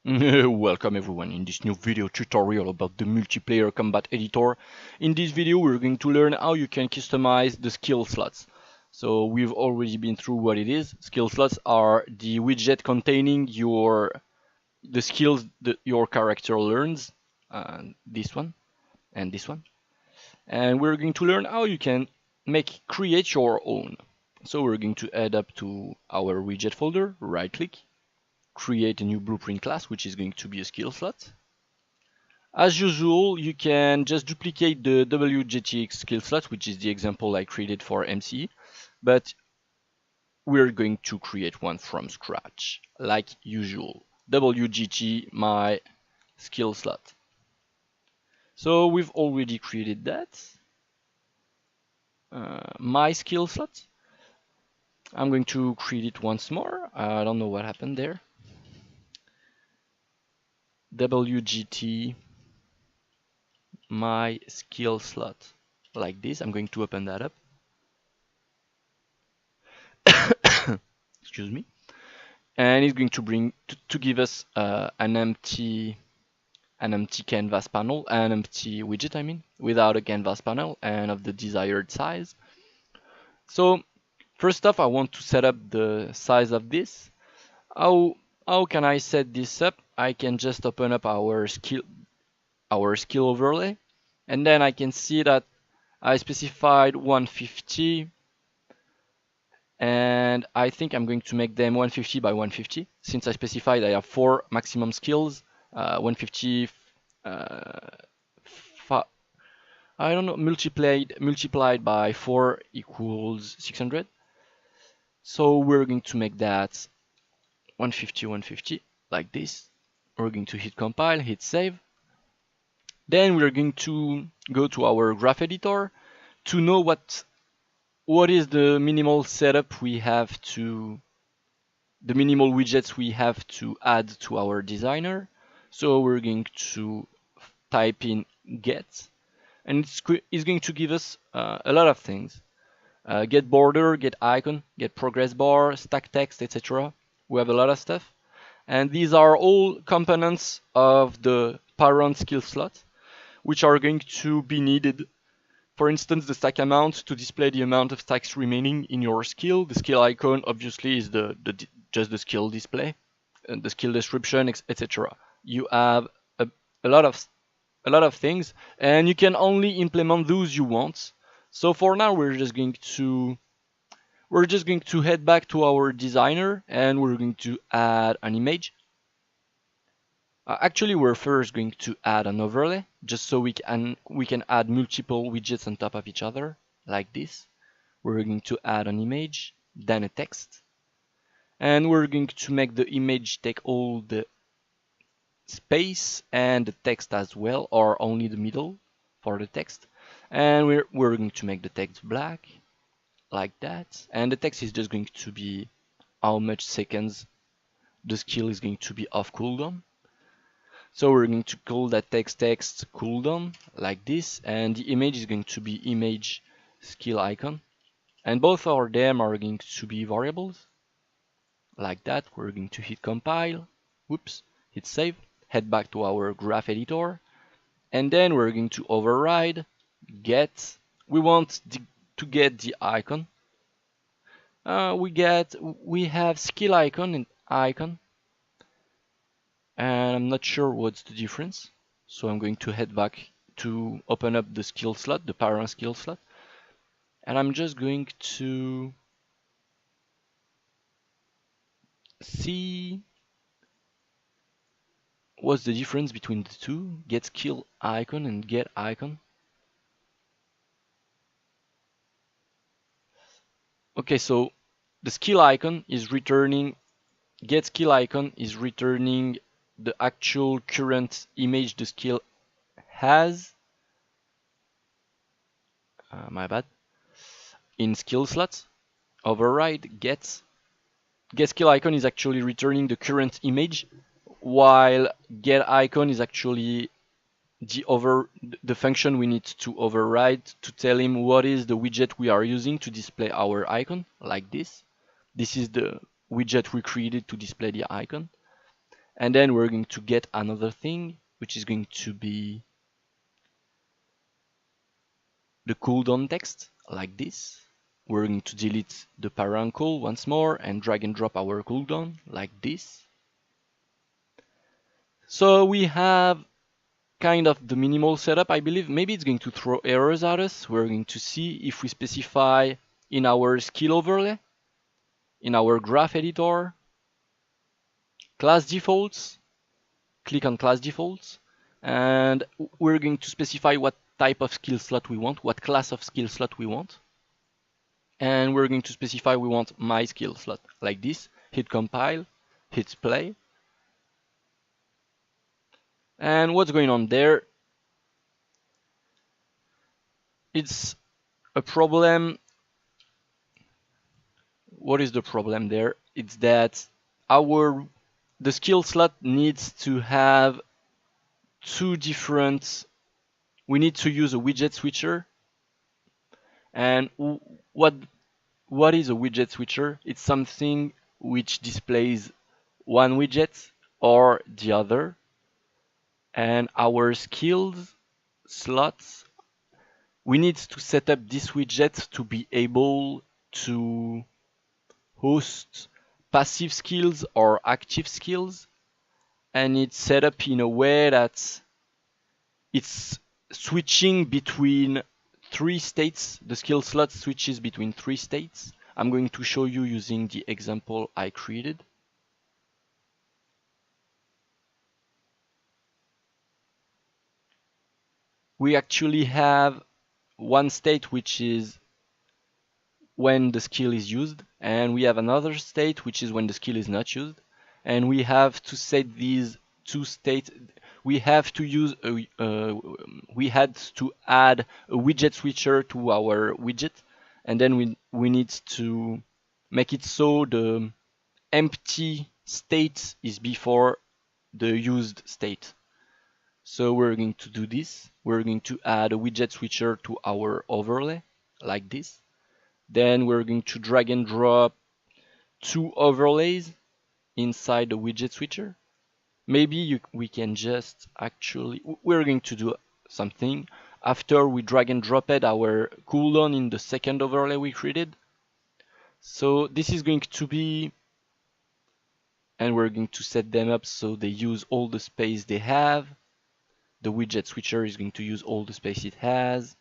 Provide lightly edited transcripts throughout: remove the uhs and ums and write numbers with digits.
Welcome everyone in this new video tutorial about the multiplayer combat editor. In this video we're going to learn how you can customize the skill slots. So we've already been through what it is. Skill slots are the widget containing the skills that your character learns, this one and this one. And we're going to learn how you can create your own. So we're going to head up to our widget folder, right click, create a new blueprint class, which is going to be a skill slot. As usual, you can just duplicate the WGTX skill slot, which is the example I created for MCE, but we're going to create one from scratch, like usual. WGT my skill slot. So we've already created that. My skill slot. I'm going to create it once more. I don't know what happened there. WGT my skill slot, like this. I'm going to open that up. Excuse me. And it's going to give us an empty canvas panel, an empty widget, I mean, without a canvas panel and of the desired size. So first off, I want to set up the size of this. How can I set this up? I can just open up our skill overlay, and then I can see that I specified 150, and I think I'm going to make them 150 by 150 since I specified I have 4 maximum skills. 150 I don't know, multiplied by 4 equals 600. So we're going to make that 150 like this. We're going to hit compile, hit save. Then we're going to go to our graph editor to know what is the minimal setup we have to, the minimal widgets we have to add to our designer. So we're going to type in get, and it's going to give us a lot of things. Get border, get icon, get progress bar, stack text, etc. We have a lot of stuff. And these are all components of the parent skill slot, which are going to be needed. For instance, the stack amount to display the amount of stacks remaining in your skill. The skill icon obviously is just the skill display, and the skill description, etc. You have a lot of things, and you can only implement those you want. So for now, we're just going to head back to our designer, and we're going to add an image. Actually, we're first going to add an overlay, just so we can add multiple widgets on top of each other, like this. We're going to add an image, then a text, and we're going to make the image take all the space and the text as well, or only the middle for the text. And we're going to make the text black, like that, and the text is just going to be how much seconds the skill is going to be off cooldown. So we're going to call that text cooldown, like this, and the image is going to be image skill icon, and both of them are going to be variables, like that. We're going to hit compile, whoops, hit save, head back to our graph editor, and then we're going to override get. We want to get the icon. We have skill icon and icon, and I'm not sure what's the difference, so I'm going to head back to open up the skill slot, the parent skill slot, and I'm just going to see what's the difference between the two, get skill icon and get icon. Okay, so the skill icon is returning, get skill icon is returning the actual current image the skill has. My bad. In skill slots, override get skill icon is actually returning the current image, while get icon is actually the function we need to override to tell him what is the widget we are using to display our icon, like this. This is the widget we created to display the icon. And then we're going to get another thing, which is going to be the cooldown text, like this. We're going to delete the parental once more and drag and drop our cooldown, like this. So we have kind of the minimal setup, I believe. Maybe it's going to throw errors at us. We're going to see if we specify in our skill overlay, in our graph editor, class defaults, click on class defaults, and we're going to specify what type of skill slot we want, what class of skill slot we want. And we're going to specify we want my skill slot, like this. Hit compile, hit play. And what's going on there? It's a problem. What is the problem there? It's that the skill slot needs to have two different. We need to use a widget switcher. And what is a widget switcher? It's something which displays one widget or the other. And our skills slots, we need to set up this widget to be able to host passive skills or active skills, and it's set up in a way that it's switching between three states. The skill slot switches between three states. I'm going to show you using the example I created. We actually have one state which is when the skill is used, and we have another state which is when the skill is not used. And we have to set these two states. We have to use we had to add a widget switcher to our widget, and then we need to make it so the empty state is before the used state. So we're going to do this. We're going to add a widget switcher to our overlay, like this. Then we're going to drag and drop two overlays inside the widget switcher. Maybe we can just actually, we're going to do something. After we drag and drop it, our cooldown in the second overlay we created. So this is going to be, and we're going to set them up so they use all the space they have. The widget switcher is going to use all the space it has.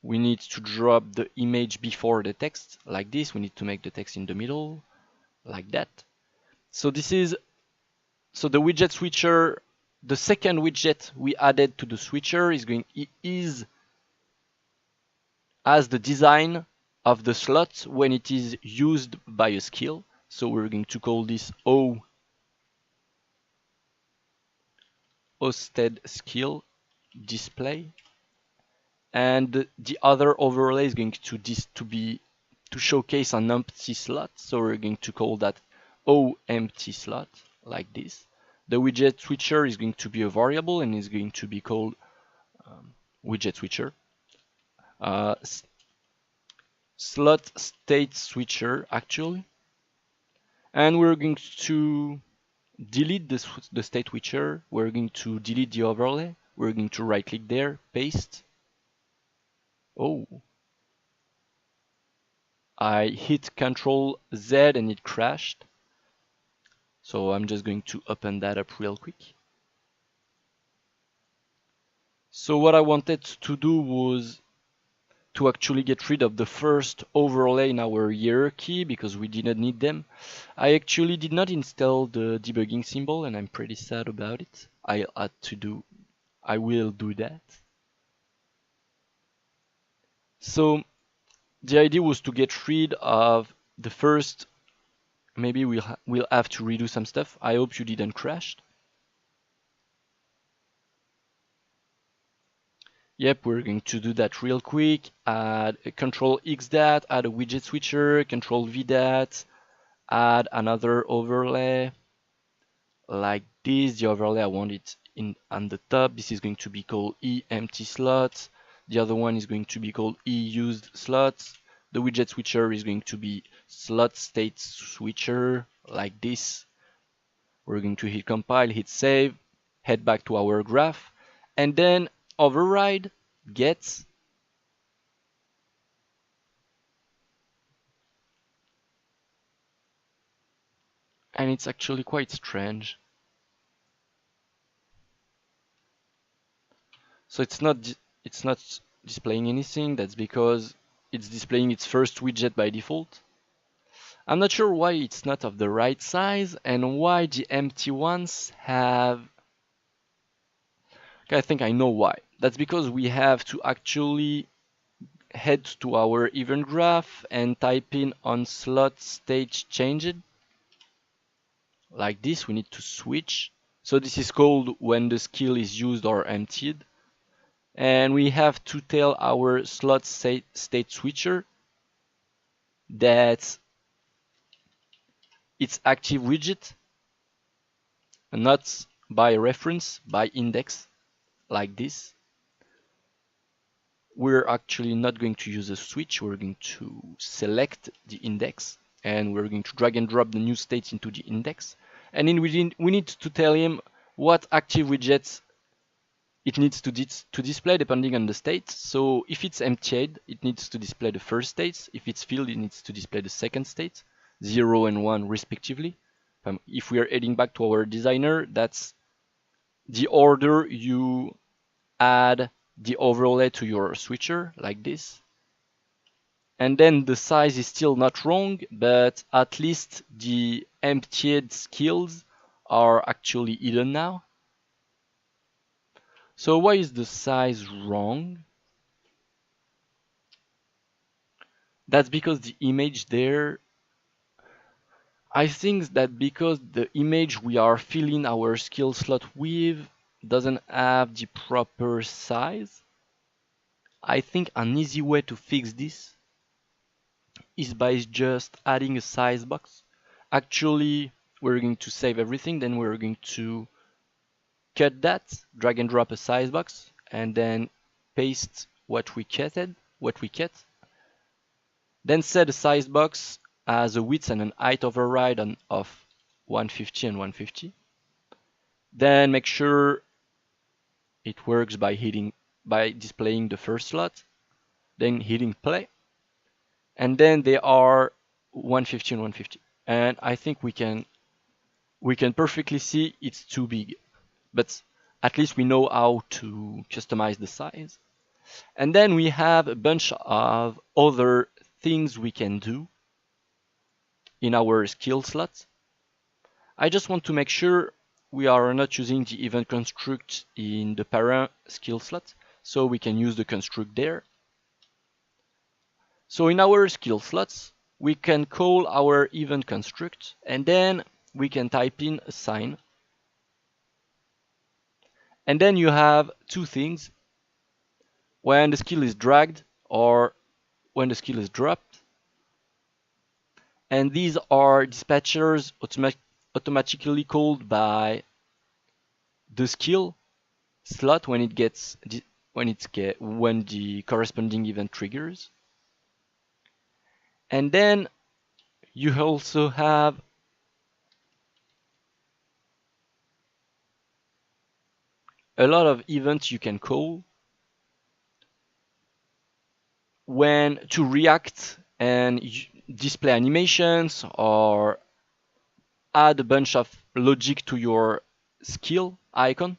We need to drop the image before the text, like this. We need to make the text in the middle, like that. So this is, so the widget switcher, the second widget we added to the switcher is as the design of the slot when it is used by a skill. So we're going to call this O hosted skill display. And the other overlay is going to showcase an empty slot. So we're going to call that O empty slot, like this. The widget switcher is going to be a variable and is going to be called widget switcher. Slot state switcher, actually. And we're going to delete the state switcher. We're going to delete the overlay. We're going to right click there, paste. Oh, I hit Ctrl Z and it crashed. So I'm just going to open that up real quick. So what I wanted to do was to actually get rid of the first overlay in our hierarchy because we didn't need them. I actually did not install the debugging symbol and I'm pretty sad about it. I will do that. So the idea was to get rid of the first. Maybe we'll have to redo some stuff. I hope you didn't crash. Yep, we're going to do that real quick. Add a Control X that, add a widget switcher, Control V that, add another overlay like this. The overlay I want it on the top. This is going to be called E empty slot. The other one is going to be called E used slots. The widget switcher is going to be slot state switcher. like this. We're going to hit compile, hit save, head back to our graph, and then override get. And it's actually quite strange. So it's not displaying anything. That's because it's displaying its first widget by default. I'm not sure why it's not of the right size and why the empty ones have. Okay, I think I know why. That's because we have to actually head to our event graph and type in on slot stage changed. Like this, we need to switch. So this is called when the skill is used or emptied. And we have to tell our slot state switcher that it's active widget, not by reference, by index, like this. We're actually not going to use a switch. We're going to select the index and we're going to drag and drop the new state into the index. And then we need to tell him what active widgets it needs to display depending on the state. So if it's emptied, it needs to display the first state. If it's filled, it needs to display the second state, 0 and 1 respectively. If we are heading back to our designer, that's the order you add the overlay to your switcher, like this. And then the size is still not wrong, but at least the emptied skills are actually hidden now. So why is the size wrong? That's because the image there, I think that because the image we are filling our skill slot with doesn't have the proper size. I think an easy way to fix this is by just adding a size box. Actually, we're going to save everything, then we're going to cut that, drag and drop a size box, and then paste what we cut. Then set a size box as a width and an height override of 150 and 150. Then make sure it works by displaying the first slot, then hitting play, and then they are 150 and 150. And I think we can perfectly see it's too big. But at least we know how to customize the size. And then we have a bunch of other things we can do in our skill slots. I just want to make sure we are not using the event construct in the parent skill slot, so we can use the construct there. So in our skill slots, we can call our event construct, and then we can type in a sign. And then you have two things: when the skill is dragged or when the skill is dropped. And these are dispatchers automatically called by the skill slot when the corresponding event triggers. And then you also have a lot of events you can call when to react and display animations or add a bunch of logic to your skill icon.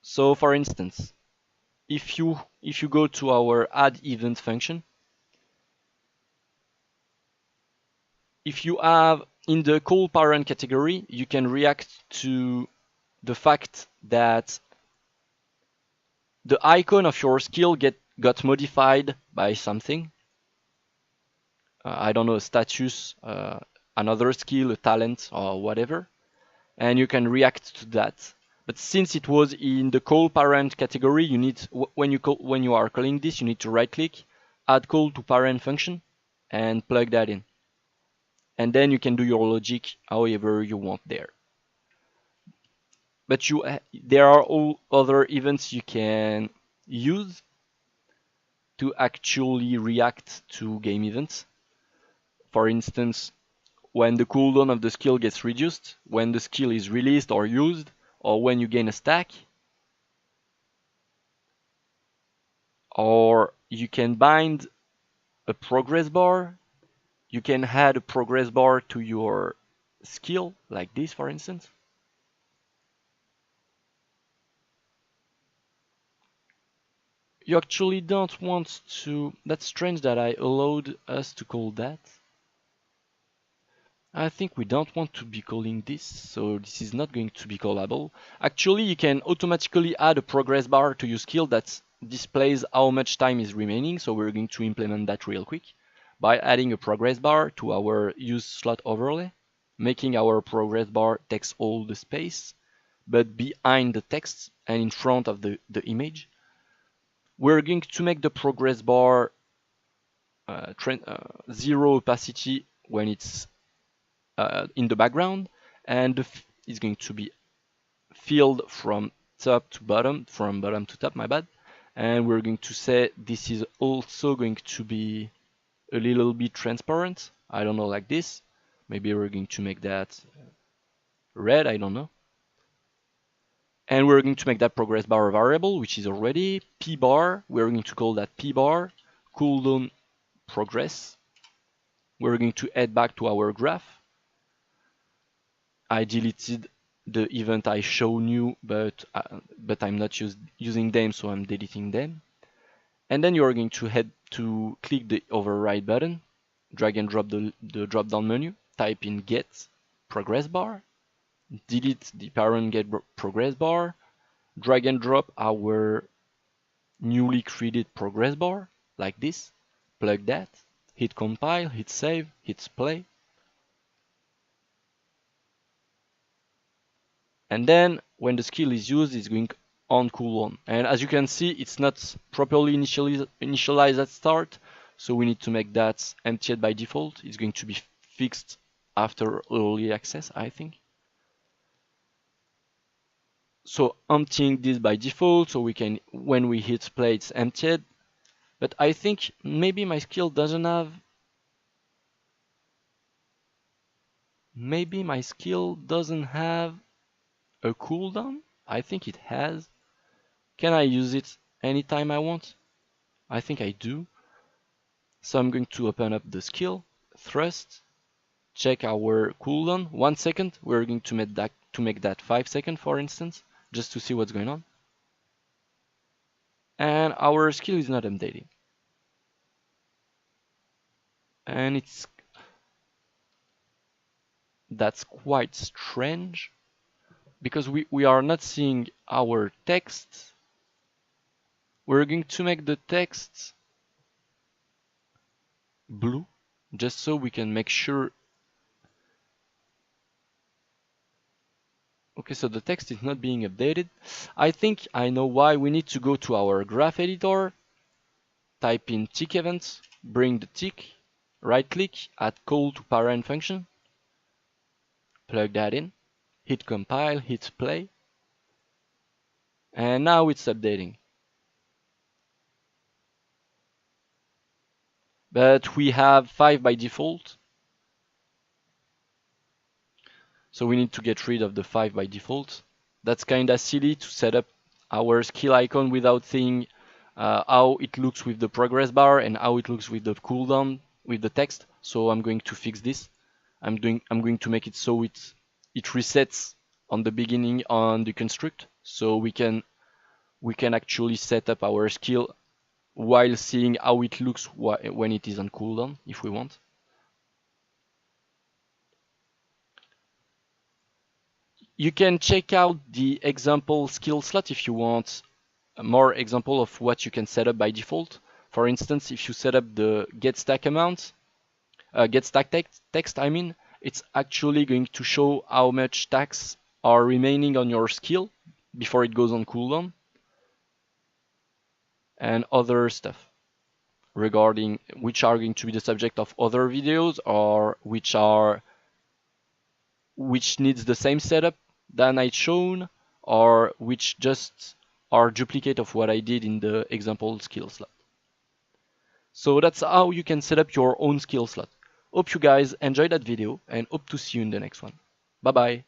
So for instance, if you go to our add event function, if you have in the call parent category, you can react to the fact that the icon of your skill got modified by something. I don't know, a status, another skill, a talent, or whatever. And you can react to that. But since it was in the call parent category, you need when you are calling this, you need to right click, add call to parent function, and plug that in. And then you can do your logic however you want there. But there are all other events you can use to actually react to game events. For instance, when the cooldown of the skill gets reduced, when the skill is released or used, or when you gain a stack. Or you can bind a progress bar. You can add a progress bar to your skill, like this, for instance. You actually don't want to... That's strange that I allowed us to call that. I think we don't want to be calling this, so this is not going to be callable. Actually, you can automatically add a progress bar to your skill that displays how much time is remaining, so we're going to implement that real quick by adding a progress bar to our use slot overlay, making our progress bar takes all the space, but behind the text and in front of the image. We're going to make the progress bar zero opacity when it's in the background, and it's going to be filled from top to bottom, from bottom to top, my bad. And we're going to say this is also going to be a little bit transparent. I don't know, like this. Maybe we're going to make that red, I don't know. And we're going to make that progress bar a variable, which is already p bar. We're going to call that p bar cooldown progress. We're going to head back to our graph. I deleted the event I shown you, but I'm not using them, so I'm deleting them. And then you're going to head to click the override button, drag and drop the drop down menu, type in get progress bar, delete the parent get progress bar, drag and drop our newly created progress bar like this, plug that, hit compile, hit save, hit play. And then when the skill is used, it's going on cooldown. And as you can see, it's not properly initialized at start, so we need to make that emptied by default. It's going to be fixed after early access, I think. So emptying this by default, so we can, when we hit play, it's emptied. But I think maybe my skill doesn't have... Maybe my skill doesn't have a cooldown? I think it has. Can I use it anytime I want? I think I do. So I'm going to open up the skill, thrust, check our cooldown, 1 second. We're going to make that 5 seconds, for instance, just to see what's going on. And our skill is not updating. And that's quite strange, because we are not seeing our text. We're going to make the text blue, just so we can make sure. Okay, so the text is not being updated. I think I know why. We need to go to our graph editor, type in tick event, bring the tick, right click, add call to parent function, plug that in, hit compile, hit play, and now it's updating. But we have 5 by default, so we need to get rid of the 5 by default. That's kinda silly to set up our skill icon without seeing how it looks with the progress bar and how it looks with the cooldown with the text. So I'm going to fix this. I'm going to make it so it resets on the beginning on the construct, so we can actually set up our skill while seeing how it looks when it is on cooldown, if we want. You can check out the example skill slot if you want more example of what you can set up by default. For instance, if you set up the get stack amount, get stack text, I mean, it's actually going to show how much stacks are remaining on your skill before it goes on cooldown, and other stuff regarding which are going to be the subject of other videos, or which needs the same setup than I shown, or which just are duplicate of what I did in the example skill slot. So that's how you can set up your own skill slot. Hope you guys enjoyed that video and hope to see you in the next one. Bye bye.